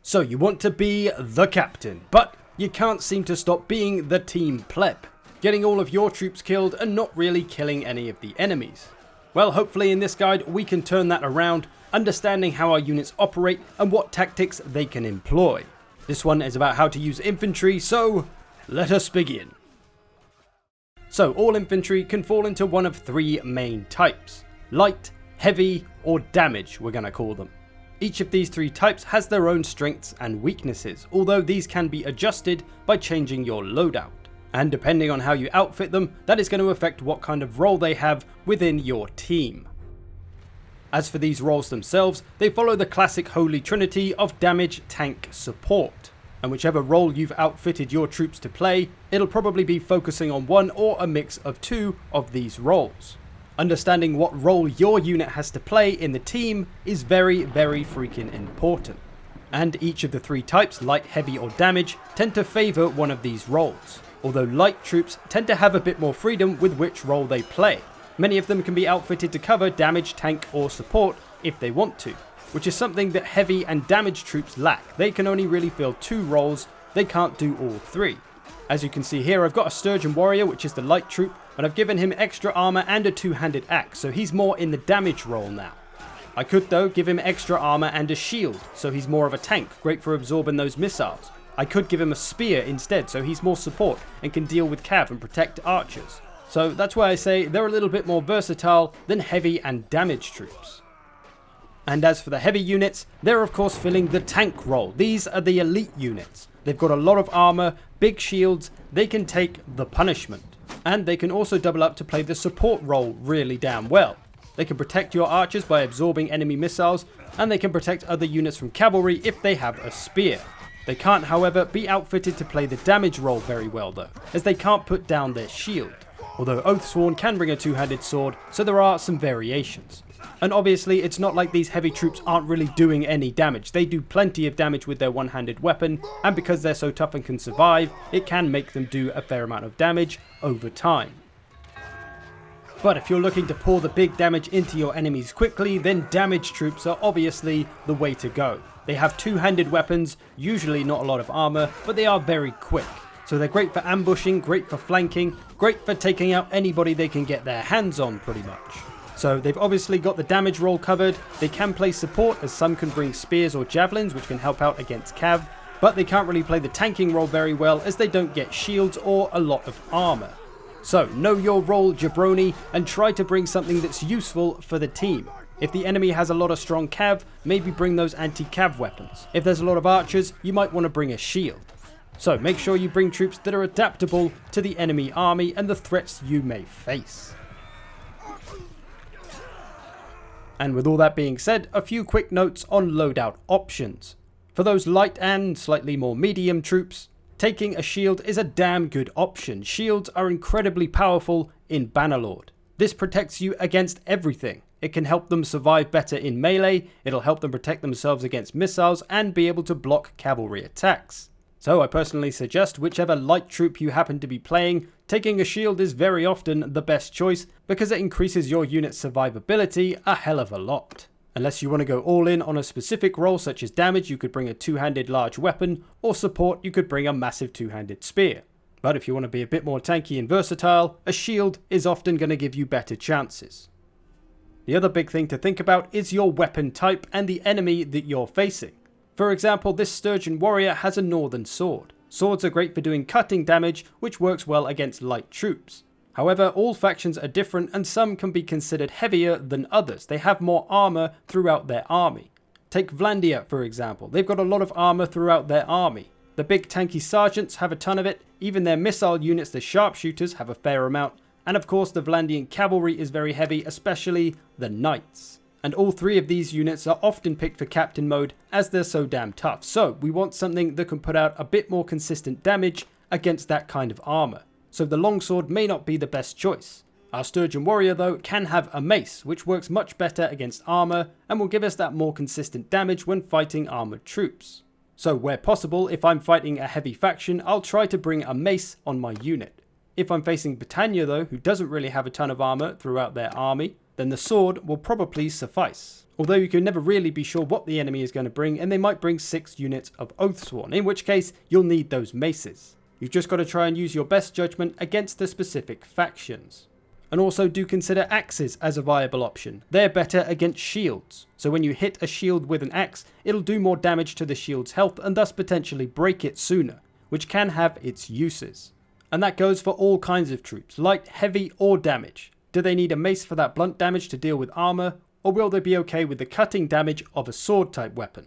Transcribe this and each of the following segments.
So you want to be the captain, but you can't seem to stop being the team pleb, getting all of your troops killed and not really killing any of the enemies. Well, hopefully in this guide we can turn that around, understanding how our units operate and what tactics they can employ. This one is about how to use infantry, so let us begin. So all infantry can fall into one of three main types: light, heavy, or damage we're going to call them. Each of these three types has their own strengths and weaknesses, although these can be adjusted by changing your loadout. And depending on how you outfit them, that is going to affect what kind of role they have within your team. As for these roles themselves, they follow the classic holy trinity of damage, tank, support. And whichever role you've outfitted your troops to play, it'll probably be focusing on one or a mix of two of these roles. Understanding what role your unit has to play in the team is very freaking important. And each of the three types, light, heavy or damage, tend to favour one of these roles. Although light troops tend to have a bit more freedom with which role they play. Many of them can be outfitted to cover damage, tank or support if they want to, which is something that heavy and damage troops lack. They can only really fill two roles, they can't do all three. As you can see here, I've got a Sturgeon Warrior, which is the light troop, and I've given him extra armor and a two-handed axe, so he's more in the damage role now. I could though give him extra armor and a shield, so he's more of a tank, great for absorbing those missiles. I could give him a spear instead, so he's more support and can deal with cav and protect archers. So that's why I say they're a little bit more versatile than heavy and damage troops. And as for the heavy units, they're of course filling the tank role. These are the elite units. They've got a lot of armor, big shields, they can take the punishment. And they can also double up to play the support role really damn well. They can protect your archers by absorbing enemy missiles, and they can protect other units from cavalry if they have a spear. They can't, however, be outfitted to play the damage role very well though, as they can't put down their shield. Although Oathsworn can bring a two-handed sword, so there are some variations. And obviously it's not like these heavy troops aren't really doing any damage. They do plenty of damage with their one-handed weapon, and because they're so tough and can survive, it can make them do a fair amount of damage over time. But if you're looking to pour the big damage into your enemies quickly, then damage troops are obviously the way to go. They have two-handed weapons, usually not a lot of armor, but they are very quick. So they're great for ambushing, great for flanking, great for taking out anybody they can get their hands on pretty much. So they've obviously got the damage role covered. They can play support, as some can bring spears or javelins which can help out against cav, but they can't really play the tanking role very well as they don't get shields or a lot of armor. So know your role, jabroni, and try to bring something that's useful for the team. If the enemy has a lot of strong cav, maybe bring those anti-cav weapons. If there's a lot of archers, you might want to bring a shield. So make sure you bring troops that are adaptable to the enemy army and the threats you may face. And with all that being said, a few quick notes on loadout options. For those light and slightly more medium troops, taking a shield is a damn good option. Shields are incredibly powerful in Bannerlord. This protects you against everything. It can help them survive better in melee, it'll help them protect themselves against missiles and be able to block cavalry attacks. So I personally suggest whichever light troop you happen to be playing, taking a shield is very often the best choice because it increases your unit's survivability a hell of a lot. Unless you want to go all in on a specific role such as damage, you could bring a two-handed large weapon, or support, you could bring a massive two-handed spear. But if you want to be a bit more tanky and versatile, a shield is often going to give you better chances. The other big thing to think about is your weapon type and the enemy that you're facing. For example, this Sturgeon Warrior has a northern sword. Swords are great for doing cutting damage, which works well against light troops. However, all factions are different and some can be considered heavier than others. They have more armor throughout their army. Take Vlandia for example, they've got a lot of armor throughout their army. The big tanky sergeants have a ton of it, even their missile units, the sharpshooters, have a fair amount, and of course the Vlandian cavalry is very heavy, especially the knights. And all three of these units are often picked for captain mode as they're so damn tough. So we want something that can put out a bit more consistent damage against that kind of armor. So the longsword may not be the best choice. Our Sturgeon Warrior though can have a mace, which works much better against armor and will give us that more consistent damage when fighting armored troops. So where possible, if I'm fighting a heavy faction, I'll try to bring a mace on my unit. If I'm facing Britannia though, who doesn't really have a ton of armor throughout their army, then the sword will probably suffice. Although you can never really be sure what the enemy is going to bring, and they might bring 6 units of Oathsworn, in which case you'll need those maces. You've just got to try and use your best judgment against the specific factions. And also do consider axes as a viable option. They're better against shields, so when you hit a shield with an axe, it'll do more damage to the shield's health and thus potentially break it sooner, which can have its uses. And that goes for all kinds of troops, light, heavy or damage. Do they need a mace for that blunt damage to deal with armor, or will they be okay with the cutting damage of a sword type weapon?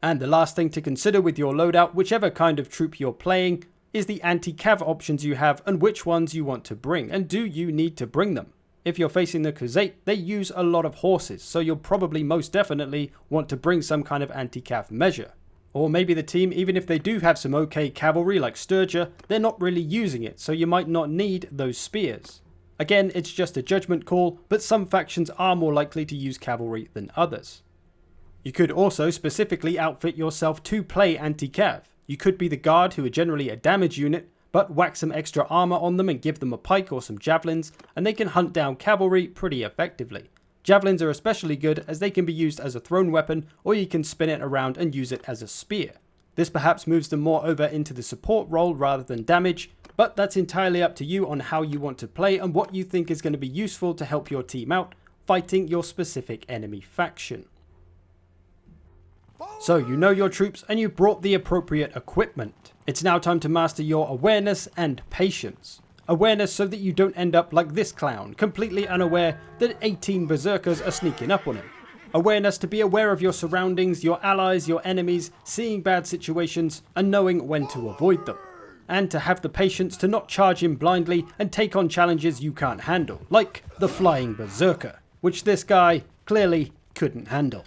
And the last thing to consider with your loadout, whichever kind of troop you're playing, is the anti-cav options you have and which ones you want to bring, and do you need to bring them? If you're facing the Crusade, they use a lot of horses, so you'll probably most definitely want to bring some kind of anti-cav measure. Or maybe the team, even if they do have some okay cavalry like Sturgia, they're not really using it, so you might not need those spears. Again, it's just a judgment call, but some factions are more likely to use cavalry than others. You could also specifically outfit yourself to play anti-cav. You could be the guard, who are generally a damage unit, but whack some extra armor on them and give them a pike or some javelins, and they can hunt down cavalry pretty effectively. Javelins are especially good as they can be used as a thrown weapon, or you can spin it around and use it as a spear. This perhaps moves them more over into the support role rather than damage, but that's entirely up to you on how you want to play and what you think is going to be useful to help your team out fighting your specific enemy faction. So you know your troops and you've brought the appropriate equipment. It's now time to master your awareness and patience. Awareness so that you don't end up like this clown, completely unaware that 18 berserkers are sneaking up on him. Awareness to be aware of your surroundings, your allies, your enemies, seeing bad situations and knowing when to avoid them. And to have the patience to not charge in blindly and take on challenges you can't handle, like the flying berserker, which this guy clearly couldn't handle.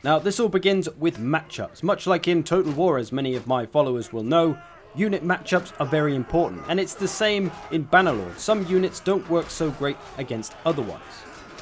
Now this all begins with matchups. Much like in Total War, as many of my followers will know, unit matchups are very important, and it's the same in Bannerlord. Some units don't work so great against other ones.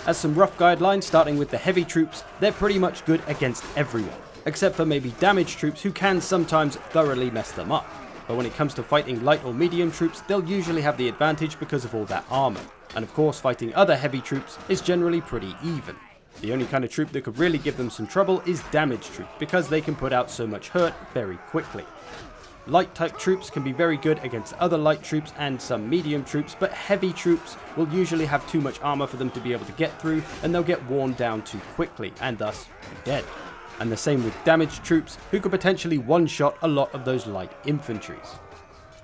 As some rough guidelines, starting with the heavy troops, they're pretty much good against everyone, except for maybe damaged troops who can sometimes thoroughly mess them up. But when it comes to fighting light or medium troops, they'll usually have the advantage because of all that armor. And of course, fighting other heavy troops is generally pretty even. The only kind of troop that could really give them some trouble is damaged troop, because they can put out so much hurt very quickly. Light type troops can be very good against other light troops and some medium troops, but heavy troops will usually have too much armor for them to be able to get through, and they'll get worn down too quickly, and thus be dead. And the same with damaged troops, who could potentially one-shot a lot of those light infantries.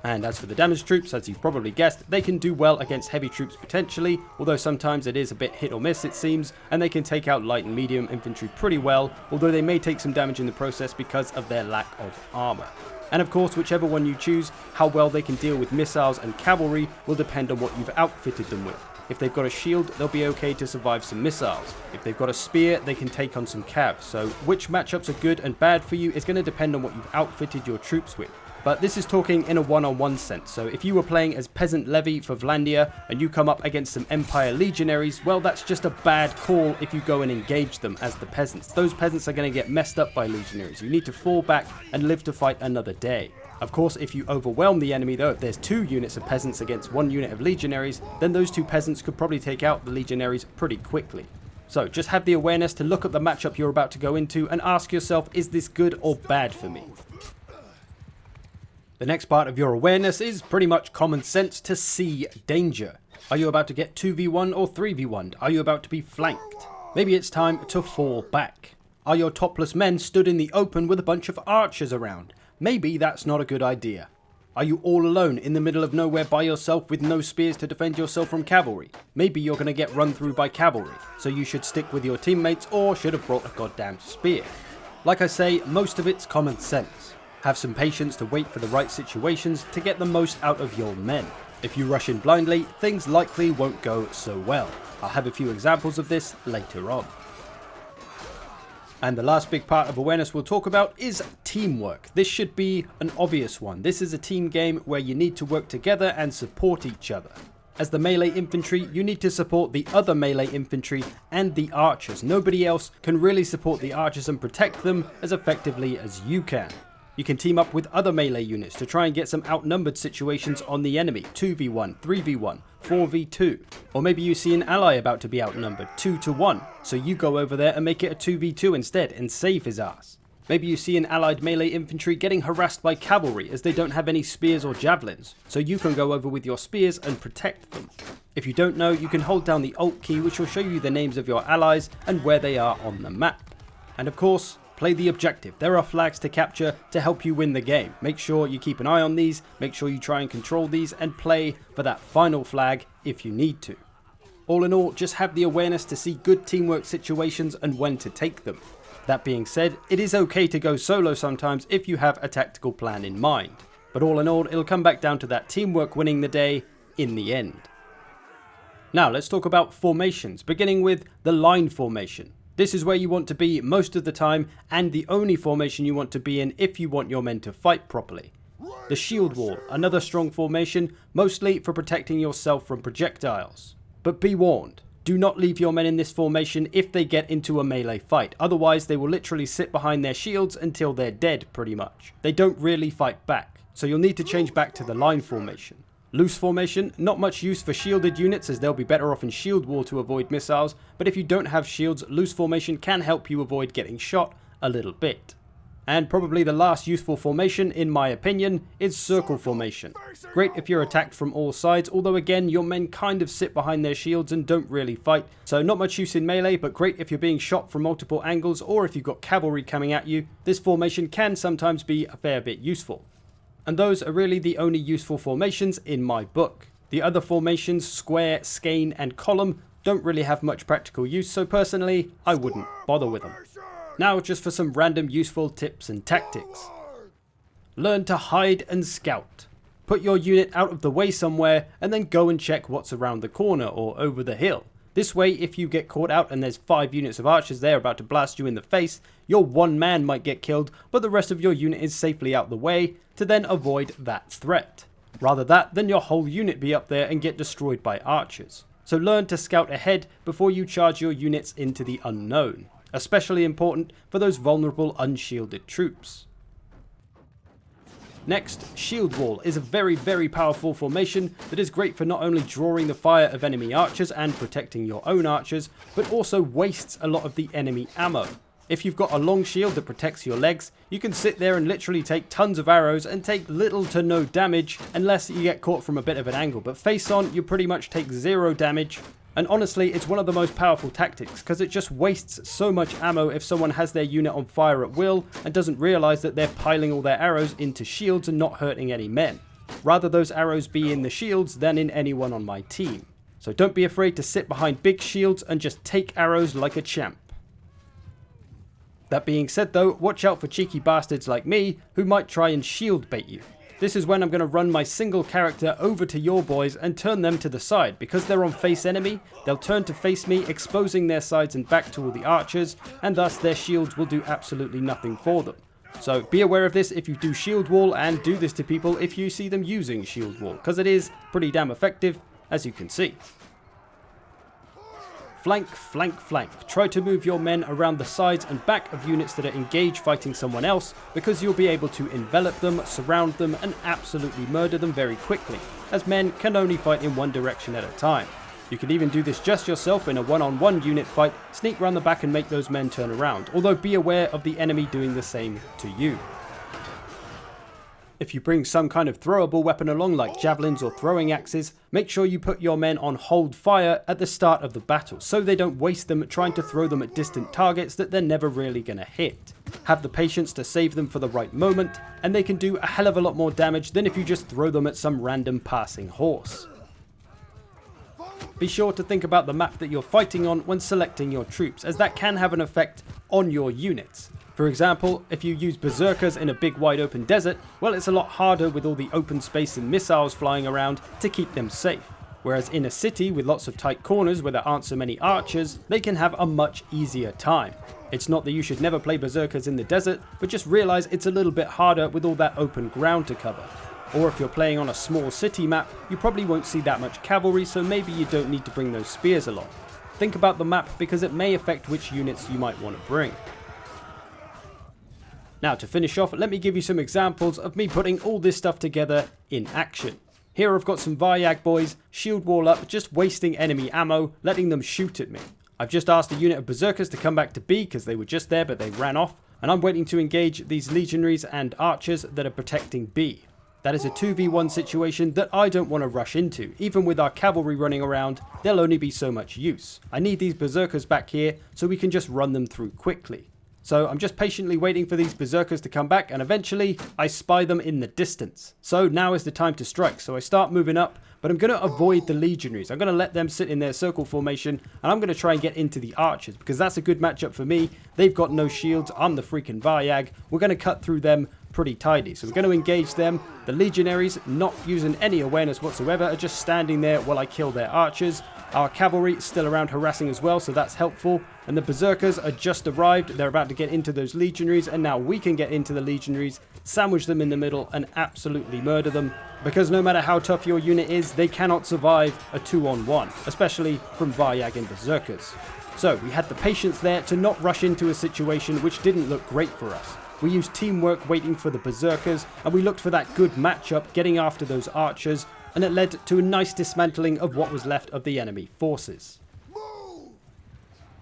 And as for the damaged troops, as you've probably guessed, they can do well against heavy troops potentially, although sometimes it is a bit hit or miss it seems, and they can take out light and medium infantry pretty well, although they may take some damage in the process because of their lack of armor. And of course, whichever one you choose, how well they can deal with missiles and cavalry will depend on what you've outfitted them with. If they've got a shield, they'll be okay to survive some missiles. If they've got a spear, they can take on some cav. So which matchups are good and bad for you is going to depend on what you've outfitted your troops with. But this is talking in a one-on-one sense, so if you were playing as Peasant Levy for Vlandia and you come up against some Empire Legionaries, well, that's just a bad call if you go and engage them as the peasants. Those peasants are going to get messed up by Legionaries. You need to fall back and live to fight another day. Of course, if you overwhelm the enemy though, if there's 2 units of peasants against 1 unit of Legionaries, then those 2 peasants could probably take out the Legionaries pretty quickly. So just have the awareness to look at the matchup you're about to go into and ask yourself, is this good or bad for me? The next part of your awareness is pretty much common sense to see danger. Are you about to get 2v1 or 3v1'd? Are you about to be flanked? Maybe it's time to fall back. Are your topless men stood in the open with a bunch of archers around? Maybe that's not a good idea. Are you all alone in the middle of nowhere by yourself with no spears to defend yourself from cavalry? Maybe you're going to get run through by cavalry, so you should stick with your teammates or should have brought a goddamn spear. Like I say, most of it's common sense. Have some patience to wait for the right situations to get the most out of your men. If you rush in blindly, things likely won't go so well. I'll have a few examples of this later on. And the last big part of awareness we'll talk about is teamwork. This should be an obvious one. This is a team game where you need to work together and support each other. As the melee infantry, you need to support the other melee infantry and the archers. Nobody else can really support the archers and protect them as effectively as you can. You can team up with other melee units to try and get some outnumbered situations on the enemy, 2v1, 3v1, 4v2. Or maybe you see an ally about to be outnumbered, 2 to 1, so you go over there and make it a 2v2 instead and save his ass. Maybe you see an allied melee infantry getting harassed by cavalry as they don't have any spears or javelins, so you can go over with your spears and protect them. If you don't know, you can hold down the Alt key, which will show you the names of your allies and where they are on the map. And of course, play the objective. There are flags to capture to help you win the game. Make sure you keep an eye on these, make sure you try and control these and play for that final flag if you need to. All in all, just have the awareness to see good teamwork situations and when to take them. That being said, it is okay to go solo sometimes if you have a tactical plan in mind. But all in all, it'll come back down to that teamwork winning the day in the end. Now let's talk about formations, beginning with the line formation. This is where you want to be most of the time and the only formation you want to be in if you want your men to fight properly. The shield wall, another strong formation, mostly for protecting yourself from projectiles. But be warned. Do not leave your men in this formation if they get into a melee fight, otherwise they will literally sit behind their shields until they're dead pretty much. They don't really fight back, so you'll need to change back to the line formation. Loose formation, not much use for shielded units as they'll be better off in shield wall to avoid missiles, but if you don't have shields, loose formation can help you avoid getting shot a little bit. And probably the last useful formation, in my opinion, is circle formation. Great if you're attacked from all sides, although again, your men kind of sit behind their shields and don't really fight, so not much use in melee, but great if you're being shot from multiple angles or if you've got cavalry coming at you. This formation can sometimes be a fair bit useful. And those are really the only useful formations in my book. The other formations, square, skein, and column, don't really have much practical use, so personally, I wouldn't bother with them. Now just for some random useful tips and tactics. Learn to hide and scout. Put your unit out of the way somewhere and then go and check what's around the corner or over the hill. This way, if you get caught out and there's 5 units of archers there about to blast you in the face, your one man might get killed, but the rest of your unit is safely out the way to then avoid that threat. Rather that than your whole unit be up there and get destroyed by archers. So learn to scout ahead before you charge your units into the unknown. Especially important for those vulnerable unshielded troops. Next, shield wall is a very powerful formation that is great for not only drawing the fire of enemy archers and protecting your own archers, but also wastes a lot of the enemy ammo. If you've got a long shield that protects your legs, you can sit there and literally take tons of arrows and take little to no damage unless you get caught from a bit of an angle, but face on you pretty much take 0 damage. And honestly, it's one of the most powerful tactics because it just wastes so much ammo if someone has their unit on fire at will and doesn't realise that they're piling all their arrows into shields and not hurting any men. Rather those arrows be in the shields than in anyone on my team. So don't be afraid to sit behind big shields and just take arrows like a champ. That being said though, watch out for cheeky bastards like me who might try and shield bait you. This is when I'm going to run my single character over to your boys and turn them to the side. Because they're on face enemy, they'll turn to face me, exposing their sides and back to all the archers, and thus their shields will do absolutely nothing for them. So be aware of this if you do shield wall, and do this to people if you see them using shield wall, because it is pretty damn effective, as you can see. Flank, flank, flank. Try to move your men around the sides and back of units that are engaged fighting someone else, because you'll be able to envelop them, surround them, and absolutely murder them very quickly, as men can only fight in one direction at a time. You can even do this just yourself in a one-on-one unit fight, sneak round the back and make those men turn around, although be aware of the enemy doing the same to you. If you bring some kind of throwable weapon along like javelins or throwing axes, make sure you put your men on hold fire at the start of the battle so they don't waste them trying to throw them at distant targets that they're never really going to hit. Have the patience to save them for the right moment, and they can do a hell of a lot more damage than if you just throw them at some random passing horse. Be sure to think about the map that you're fighting on when selecting your troops, as that can have an effect on your units. For example, if you use berserkers in a big wide open desert, well, it's a lot harder with all the open space and missiles flying around to keep them safe. Whereas in a city with lots of tight corners where there aren't so many archers, they can have a much easier time. It's not that you should never play berserkers in the desert, but just realise it's a little bit harder with all that open ground to cover. Or if you're playing on a small city map, you probably won't see that much cavalry, so maybe you don't need to bring those spears along. Think about the map because it may affect which units you might want to bring. Now to finish off, let me give you some examples of me putting all this stuff together in action. Here I've got some Varyag boys, shield wall up, just wasting enemy ammo, letting them shoot at me. I've just asked a unit of berserkers to come back to B because they were just there but they ran off, and I'm waiting to engage these legionaries and archers that are protecting B. That is a 2v1 situation that I don't want to rush into. Even with our cavalry running around, there'll only be so much use. I need these berserkers back here so we can just run them through quickly. So I'm just patiently waiting for these berserkers to come back, and eventually I spy them in the distance. So now is the time to strike. So I start moving up, but I'm going to avoid the legionaries. I'm going to let them sit in their circle formation, and I'm going to try and get into the archers because that's a good matchup for me. They've got no shields. I'm the freaking Varyag. We're going to cut through them pretty tidy. So we're going to engage them. The legionaries, not using any awareness whatsoever, are just standing there while I kill their archers. Our cavalry is still around harassing as well, so that's helpful. And the berserkers are just arrived. They're about to get into those legionaries, and now we can get into the legionaries, sandwich them in the middle, and absolutely murder them. Because no matter how tough your unit is, they cannot survive a 2-on-1, especially from Varyag and berserkers. So we had the patience there to not rush into a situation which didn't look great for us. We used teamwork waiting for the berserkers, and we looked for that good matchup getting after those archers, and it led to a nice dismantling of what was left of the enemy forces.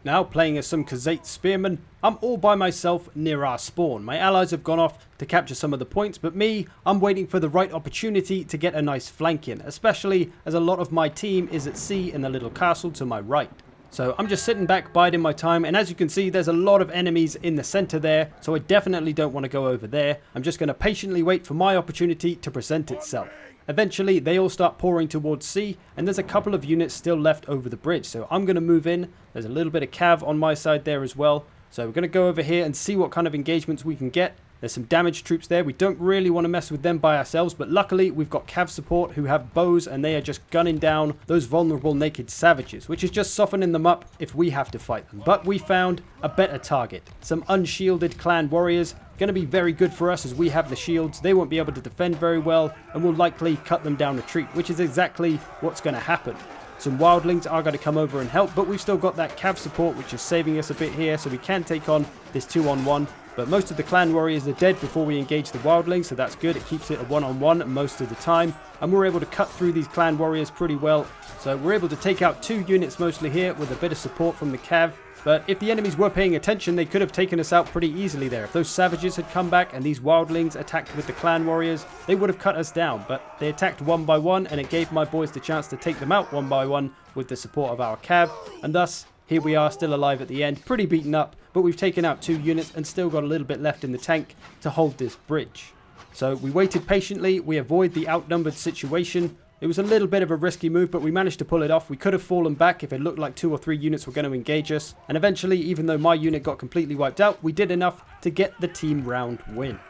Now, playing as some Khazate spearmen, I'm all by myself near our spawn. My allies have gone off to capture some of the points, but me, I'm waiting for the right opportunity to get a nice flank in, especially as a lot of my team is at sea in the little castle to my right. So I'm just sitting back, biding my time, and as you can see, there's a lot of enemies in the center there, so I definitely don't want to go over there. I'm just going to patiently wait for my opportunity to present itself. Eventually, they all start pouring towards C, and there's a couple of units still left over the bridge, so I'm going to move in. There's a little bit of cav on my side there as well, so we're going to go over here and see what kind of engagements we can get. There's some damaged troops there. We don't really want to mess with them by ourselves, but luckily we've got cav support who have bows, and they are just gunning down those vulnerable naked savages, which is just softening them up if we have to fight them. But we found a better target. Some unshielded clan warriors. Going to be very good for us as we have the shields. They won't be able to defend very well, and we'll likely cut them down a retreat, which is exactly what's going to happen. Some wildlings are going to come over and help, but we've still got that cav support, which is saving us a bit here, so we can take on this 2-on-1. But most of the clan warriors are dead before we engage the wildlings, so that's good. It keeps it a 1-on-1 most of the time, and we're able to cut through these clan warriors pretty well. So we're able to take out 2 units mostly here with a bit of support from the cav. But if the enemies were paying attention, they could have taken us out pretty easily there. If those savages had come back and these wildlings attacked with the clan warriors, they would have cut us down. But they attacked one by one, and it gave my boys the chance to take them out one by one with the support of our cav. And thus, here we are still alive at the end, pretty beaten up, but we've taken out 2 units and still got a little bit left in the tank to hold this bridge. So we waited patiently, we avoid the outnumbered situation. It was a little bit of a risky move, but we managed to pull it off. We could have fallen back if it looked like 2 or 3 units were going to engage us. And eventually, even though my unit got completely wiped out, we did enough to get the team round win.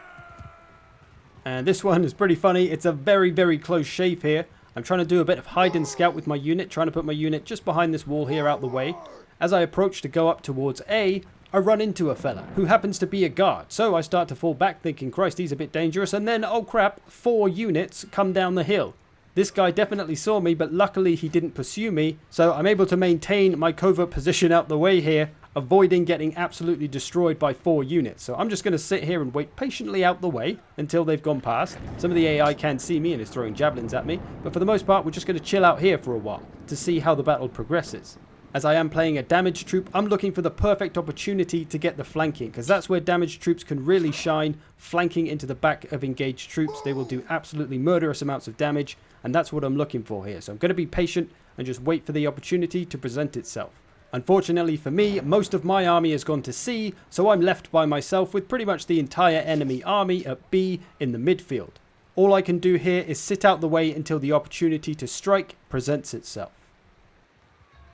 And this one is pretty funny. It's a very, very close shave here. I'm trying to do a bit of hide and scout with my unit, trying to put my unit just behind this wall here out the way. As I approach to go up towards A, I run into a fella who happens to be a guard. So I start to fall back thinking, Christ, he's a bit dangerous. And then, oh crap, 4 units come down the hill. This guy definitely saw me, but luckily he didn't pursue me, so I'm able to maintain my covert position out the way here, avoiding getting absolutely destroyed by 4 units. So I'm just going to sit here and wait patiently out the way until they've gone past. Some of the AI can see me and is throwing javelins at me, but for the most part we're just going to chill out here for a while to see how the battle progresses. As I am playing a damaged troop, I'm looking for the perfect opportunity to get the flanking, because that's where damaged troops can really shine. Flanking into the back of engaged troops, they will do absolutely murderous amounts of damage, and that's what I'm looking for here. So I'm going to be patient and just wait for the opportunity to present itself. Unfortunately for me, most of my army has gone to C, so I'm left by myself with pretty much the entire enemy army at B in the midfield. All I can do here is sit out the way until the opportunity to strike presents itself.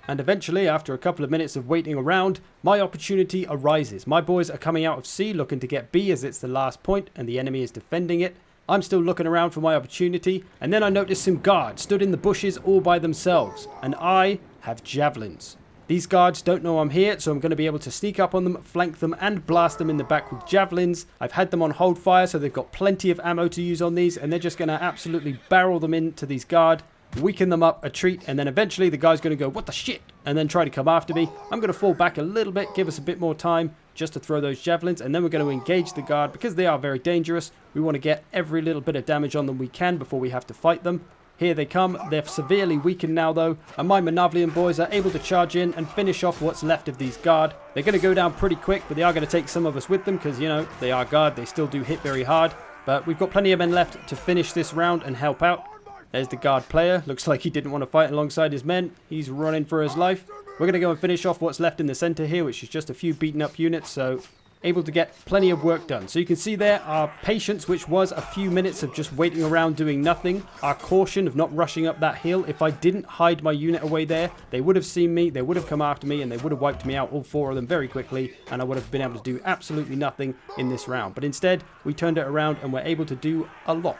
And eventually, after a couple of minutes of waiting around, my opportunity arises. My boys are coming out of C looking to get B as it's the last point and the enemy is defending it. I'm still looking around for my opportunity, and then I notice some guards stood in the bushes all by themselves, and I have javelins. These guards don't know I'm here, so I'm going to be able to sneak up on them, flank them, and blast them in the back with javelins. I've had them on hold fire, so they've got plenty of ammo to use on these, and they're just going to absolutely barrel them into these guards. weaken them up a treat, and then eventually the guy's going to go, what the shit, and then try to come after me. I'm going to fall back a little bit, give us a bit more time just to throw those javelins, and then we're going to engage the guard because they are very dangerous. We want to get every little bit of damage on them we can before we have to fight them. Here they come. They're severely weakened now though, and my Manavlian boys are able to charge in and finish off what's left of these guard. They're going to go down pretty quick, but they are going to take some of us with them because, you know, they are guard. They still do hit very hard, but we've got plenty of men left to finish this round and help out. There's the guard player. Looks like he didn't want to fight alongside his men. He's running for his life. We're going to go and finish off what's left in the center here, which is just a few beaten up units, so able to get plenty of work done. So you can see there our patience, which was a few minutes of just waiting around doing nothing. Our caution of not rushing up that hill. If I didn't hide my unit away there, they would have seen me, they would have come after me, and they would have wiped me out, all four of them, very quickly, and I would have been able to do absolutely nothing in this round. But instead, we turned it around and were able to do a lot.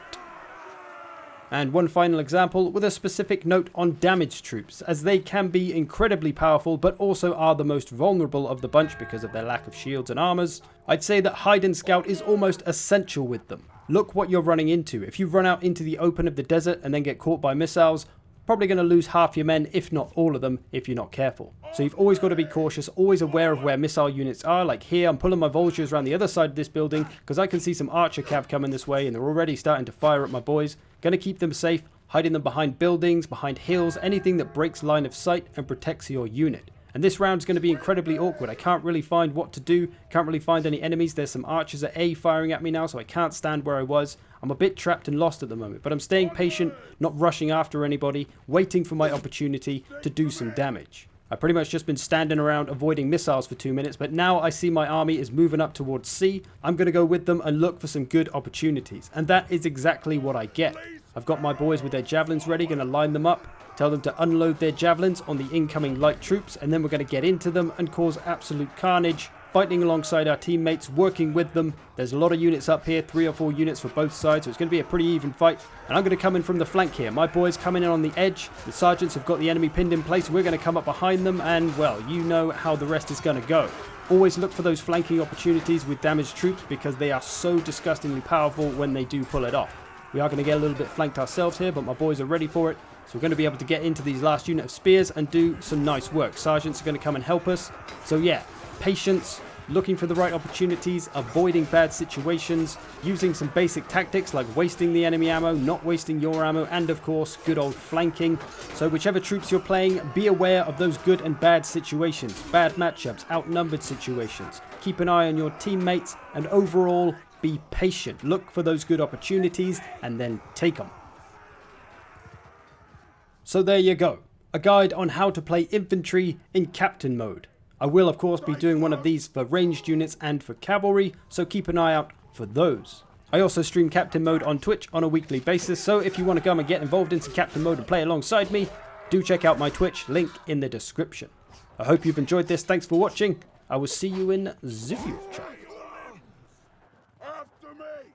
And one final example with a specific note on damaged troops, as they can be incredibly powerful but also are the most vulnerable of the bunch because of their lack of shields and armors. I'd say that hide and scout is almost essential with them. Look what you're running into. If you run out into the open of the desert and then get caught by missiles, probably going to lose half your men, if not all of them, if you're not careful. So you've always got to be cautious, always aware of where missile units are. Like here, I'm pulling my vultures around the other side of this building because I can see some archer cav coming this way and they're already starting to fire at my boys. Going to keep them safe, hiding them behind buildings, behind hills, anything that breaks line of sight and protects your unit. And this round is going to be incredibly awkward. I can't really find what to do, can't really find any enemies. There's some archers at A firing at me now, so I can't stand where I was. I'm a bit trapped and lost at the moment, but I'm staying patient, not rushing after anybody, waiting for my opportunity to do some damage. I've pretty much just been standing around avoiding missiles for 2 minutes, but now I see my army is moving up towards C. I'm going to go with them and look for some good opportunities, and that is exactly what I get. I've got my boys with their javelins ready, going to line them up, tell them to unload their javelins on the incoming light troops, and then we're going to get into them and cause absolute carnage, fighting alongside our teammates, working with them. There's a lot of units up here, 3 or 4 units for both sides, so it's going to be a pretty even fight. And I'm going to come in from the flank here. My boys coming in on the edge. The sergeants have got the enemy pinned in place. We're going to come up behind them, and, well, you know how the rest is going to go. Always look for those flanking opportunities with damaged troops because they are so disgustingly powerful when they do pull it off. We are going to get a little bit flanked ourselves here, but my boys are ready for it. So we're going to be able to get into these last unit of spears and do some nice work. Sergeants are going to come and help us. So yeah, patience, looking for the right opportunities, avoiding bad situations, using some basic tactics like wasting the enemy ammo, not wasting your ammo, and of course, good old flanking. So whichever troops you're playing, be aware of those good and bad situations, bad matchups, outnumbered situations. Keep an eye on your teammates, and overall, be patient. Look for those good opportunities and then take them. So there you go. A guide on how to play infantry in captain mode. I will of course be doing one of these for ranged units and for cavalry, so keep an eye out for those. I also stream captain mode on Twitch on a weekly basis, so if you want to come and get involved into captain mode and play alongside me, do check out my Twitch, link in the description. I hope you've enjoyed this. Thanks for watching. I will see you in the future. After me!